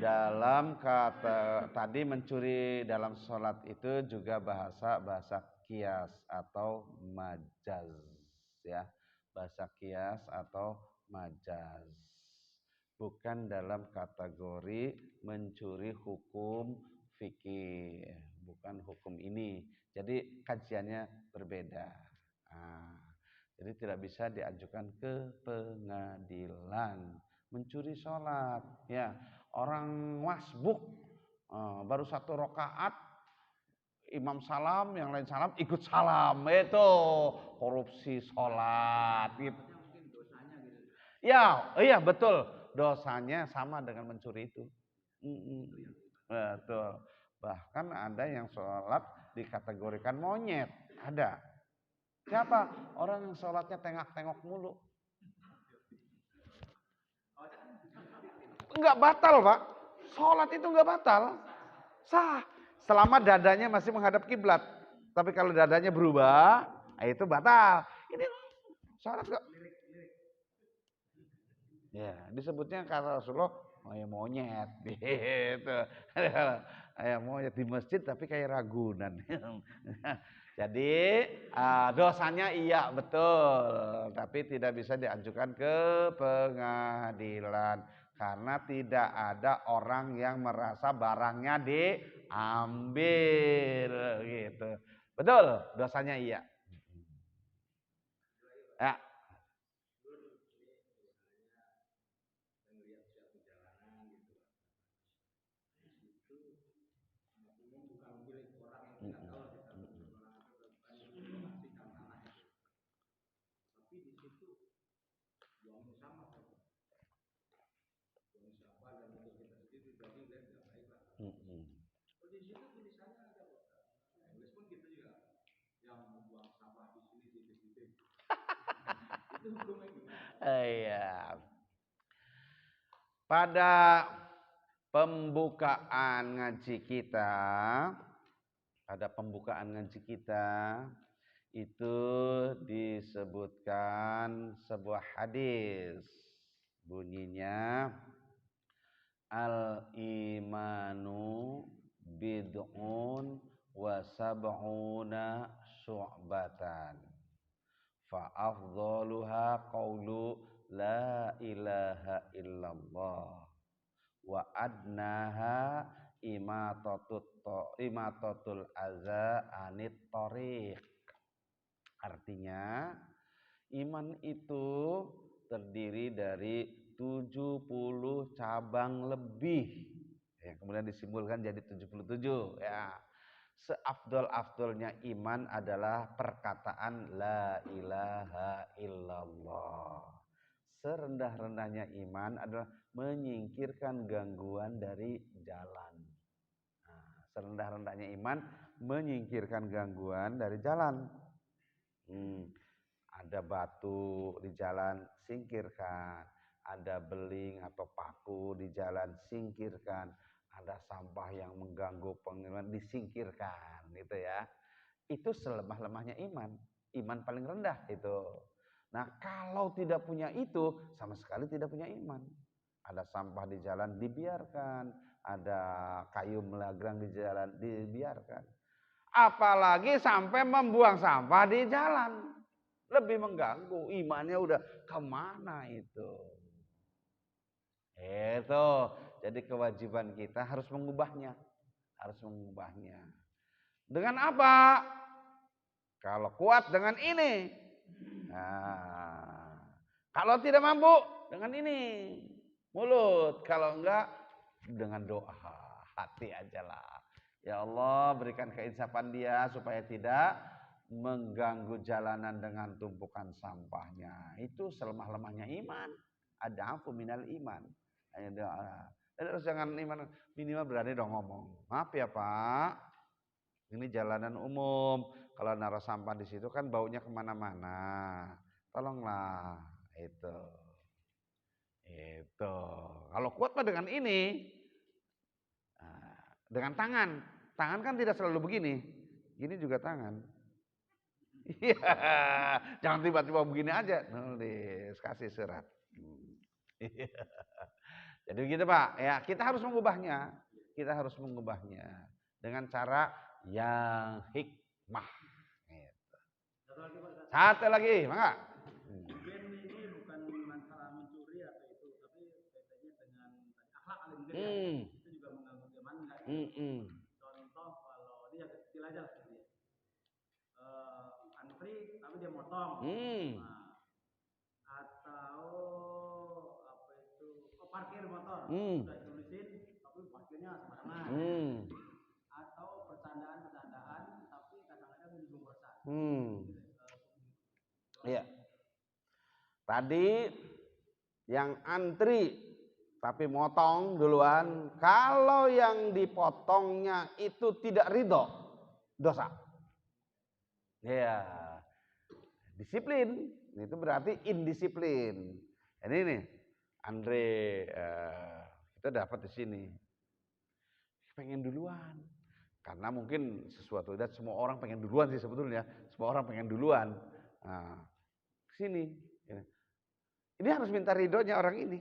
dalam kata tadi mencuri dalam sholat itu juga bahasa kias atau majaz, ya, bahasa kias atau majaz, bukan dalam kategori mencuri hukum fikih, bukan hukum ini. Jadi kajiannya berbeda. Jadi tidak bisa diajukan ke pengadilan. Mencuri sholat, ya, orang masbuk baru 1 rakaat imam salam, yang lain salam, ikut salam. Itu korupsi sholat. Gitu. mungkin dosanya gitu. Ya, iya betul. Dosanya sama dengan mencuri itu. Betul. Bahkan ada yang sholat dikategorikan monyet. Ada. Siapa? Orang yang sholatnya tengok-tengok mulu. Enggak batal, Pak. Sholat itu enggak batal. Sah. Selama dadanya masih menghadap kiblat. Tapi kalau dadanya berubah, itu batal. Ini sholat enggak. Ya, disebutnya kata Rasulullah, ayam monyet. Gitu. Ayam monyet di masjid tapi kayak ragunan. Jadi dosanya iya betul, tapi tidak bisa diajukan ke pengadilan karena tidak ada orang yang merasa barangnya diambil gitu. Betul, dosanya iya. Ya. Iya. Pada pembukaan ngaji kita, itu disebutkan sebuah hadis. Bunyinya al-imanu bid'un wa sab'una syu'batan. Fa afdhaluha qawlu la ilaha illallah wa adnaha imatatul adza anit thariq. Artinya iman itu terdiri dari 70 cabang lebih. Ya, kemudian disimpulkan jadi 77 ya. Seafdol-afdolnya iman adalah perkataan la ilaha illallah. Serendah-rendahnya iman adalah menyingkirkan gangguan dari jalan. Nah, serendah-rendahnya iman menyingkirkan gangguan dari jalan. Ada batu di jalan, singkirkan. Ada beling atau paku di jalan, singkirkan. Ada sampah yang mengganggu pengeluaran, disingkirkan, gitu ya. Itu selemah-lemahnya iman. Iman paling rendah itu. Nah, kalau tidak punya itu, sama sekali tidak punya iman. Ada sampah di jalan, dibiarkan. Ada kayu melagrang di jalan, dibiarkan. Apalagi sampai membuang sampah di jalan. Lebih mengganggu, imannya udah kemana itu. Itu, jadi kewajiban kita harus mengubahnya. Dengan apa? Kalau kuat dengan ini. Nah, kalau tidak mampu dengan ini. Mulut, kalau enggak dengan doa. Hati ajalah. Ya Allah, berikan keinsafan dia supaya tidak mengganggu jalanan dengan tumpukan sampahnya. Itu selemah-lemahnya iman. Ada afu minal iman. Terus jangan iman, minimal berani dong ngomong. Maaf ya Pak, ini jalanan umum. Kalau naruh sampah di situ kan baunya kemana-mana. Tolonglah, itu. Kalau kuat mah dengan ini, dengan tangan. Tangan kan tidak selalu begini. Gini juga tangan. Iya, jangan tiba-tiba begini aja. Nulis, kasih surat. Jadi begitu Pak, ya kita harus mengubahnya. Dengan cara yang hikmah. Gitu. Satu lagi, mangga. Mungkin ini bukan masalah mencuri atau itu, tapi kaitannya dengan akhlak mungkin ya. Itu juga mengganggu iman enggak? Contoh kalau ini yang kecil aja lah gitu ya. Antri tapi dia motong. Nah, atau apa itu? Parkir motor. Sudah ditulisin tapi parkirnya sembarangan. Atau percandaan Iya. Tadi yang antri tapi motong duluan, kalau yang dipotongnya itu tidak ridho, dosa. Ya, disiplin itu berarti indisiplin. Ini nih, Andre, kita dapat di sini. Pengen duluan, karena mungkin sesuatu dan semua orang pengen duluan sih sebetulnya, semua orang pengen duluan. Nah, sini, ini harus minta ridhonya orang ini.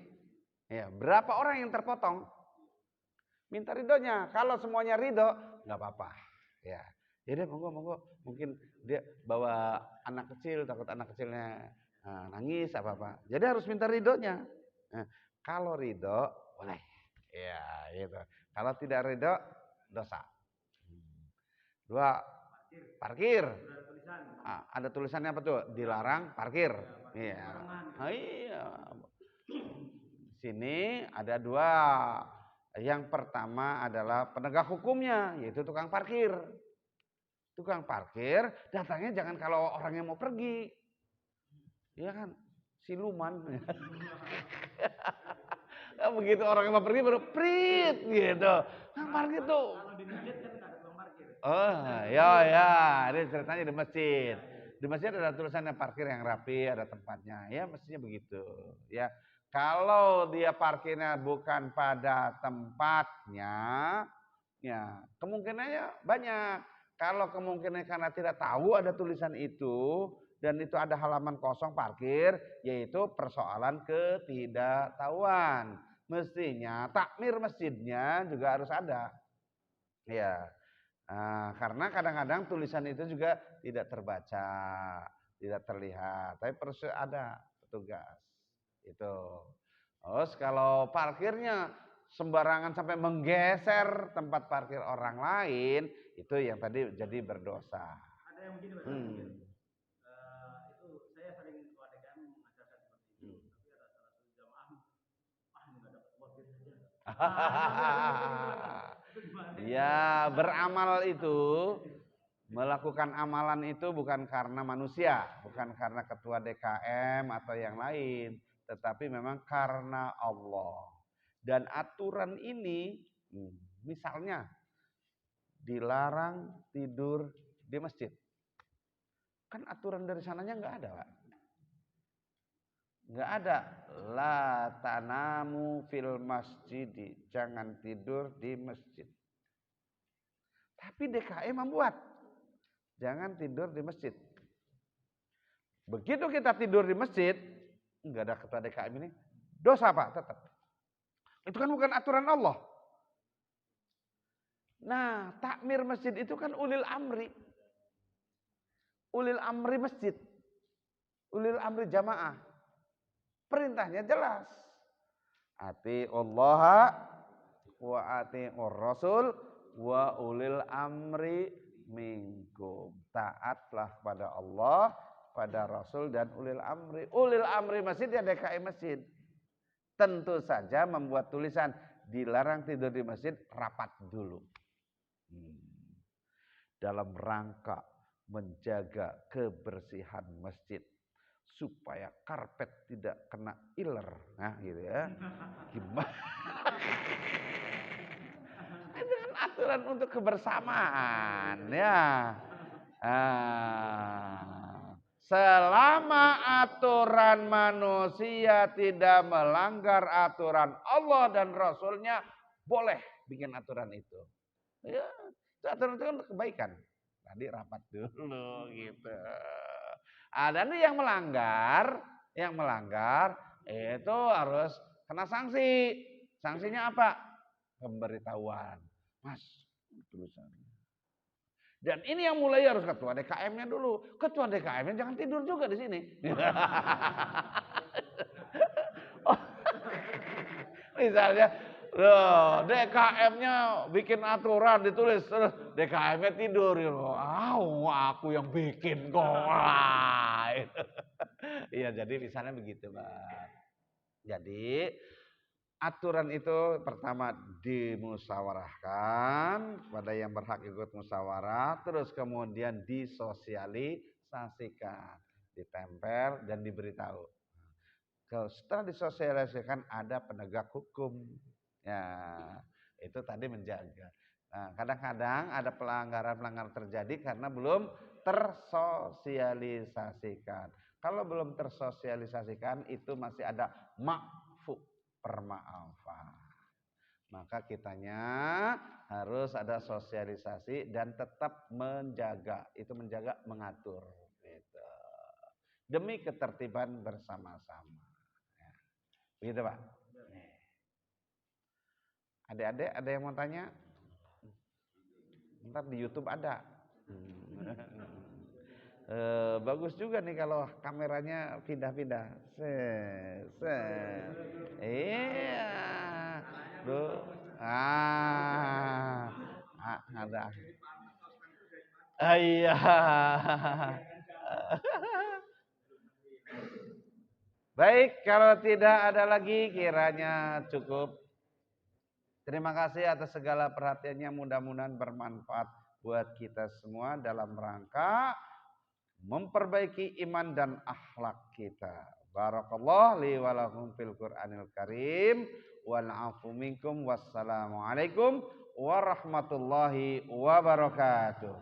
Ya, berapa orang yang terpotong? Minta ridhonya. Kalau semuanya ridho, nggak apa-apa. Ya, jadi monggo. Mungkin dia bawa anak kecil, takut anak kecilnya nangis apa-apa. Jadi harus minta ridhonya. Nah, kalau ridho, boleh. Ya, gitu. Kalau tidak ridho, dosa. Dua, parkir. Ada tulisannya apa tuh? Dilarang parkir. Iya. Iya. Sini ada dua. Yang pertama adalah penegak hukumnya, yaitu tukang parkir. Tukang parkir datangnya jangan kalau orangnya mau pergi. Iya kan? Siluman. Begitu orangnya mau pergi baru prit gitu. Tukang parkir tuh. Kalau di masjid kan ada tukang parkir. Oh, ya. Ini ceritanya di masjid. Di masjid ada tulisannya parkir yang rapi, ada tempatnya. Ya, mestinya begitu. Ya. Kalau dia parkirnya bukan pada tempatnya, ya kemungkinannya banyak. Kalau kemungkinannya karena tidak tahu ada tulisan itu dan itu ada halaman kosong parkir, yaitu persoalan ketidaktahuan. Mestinya takmir masjidnya juga harus ada. Ya, karena kadang-kadang tulisan itu juga tidak terbaca, tidak terlihat, tapi perlu ada petugas. Itu. Terus kalau parkirnya sembarangan sampai menggeser tempat parkir orang lain, itu yang tadi jadi berdosa. Ada yang begini, Pak. Itu saya sering keluargaan mengajarkan seperti itu. Tapi ada salah satu jamaah, ini nggak dapat parkir saja. Ya, beramal itu, melakukan amalan itu bukan karena manusia, bukan karena ketua DKM atau yang lain, tetapi memang karena Allah. Dan aturan ini, misalnya dilarang tidur di masjid. Kan aturan dari sananya nggak ada, Pak. Nggak ada. La tanamu fil masjidi. Jangan tidur di masjid. Tapi DKM membuat. Jangan tidur di masjid. Begitu kita tidur di masjid, nggak ada ketua DKM ini, dosa Pak tetap. Itu kan bukan aturan Allah. Nah, takmir masjid itu kan ulil amri. Ulil amri masjid. Ulil amri jamaah. Perintahnya jelas. Atiullaha wa atiur rasul wa ulil amri minkum. Taatlah pada Allah, pada Rasul dan ulil amri. Ulil amri masjid ya DKM masjid. Tentu saja membuat tulisan dilarang tidur di masjid, rapat dulu. Dalam rangka menjaga kebersihan masjid supaya karpet tidak kena iler, nah gitu ya. Gimana? Dengan aturan untuk kebersamaan, ya. Selama aturan manusia tidak melanggar aturan Allah dan Rasulnya, boleh bikin aturan itu. Ya, aturan itu kan kebaikan. Tadi rapat dulu gitu. Dan yang melanggar itu harus kena sanksi. Sanksinya apa? Pemberitahuan. Mas, tulisannya. Dan ini yang mulai harus ketua DKM-nya dulu. Ketua DKM-nya jangan tidur juga di sini. Misalnya, DKM-nya bikin aturan ditulis, terus DKM-nya tidur. Aku yang bikin kok. Iya, jadi misalnya begitu, Pak. Jadi aturan itu pertama dimusyawarahkan, disampaikan kepada yang berhak ikut musyawarah, terus kemudian disosialisasikan, ditempel dan diberitahu. Setelah disosialisasikan ada penegak hukum, ya itu tadi menjaga. Nah, kadang-kadang ada pelanggaran terjadi karena belum tersosialisasikan. Kalau belum tersosialisasikan itu masih ada ma'fu, permaafan. Maka kitanya harus ada sosialisasi dan tetap menjaga. Itu menjaga, mengatur. Gitu. Demi ketertiban bersama-sama. Ya. Begitu Pak. Adik-adik ada yang mau tanya? Ntar di YouTube ada. Bagus juga nih kalau kameranya pindah-pindah. Iya. Ada. Iya. Baik, kalau tidak ada lagi kiranya cukup. Terima kasih atas segala perhatiannya, mudah-mudahan bermanfaat buat kita semua dalam rangka memperbaiki iman dan akhlak kita. Barakallahu li wa lakum fil Qur'anil Karim wal afu minkum wassalamualaikum warahmatullahi wabarakatuh.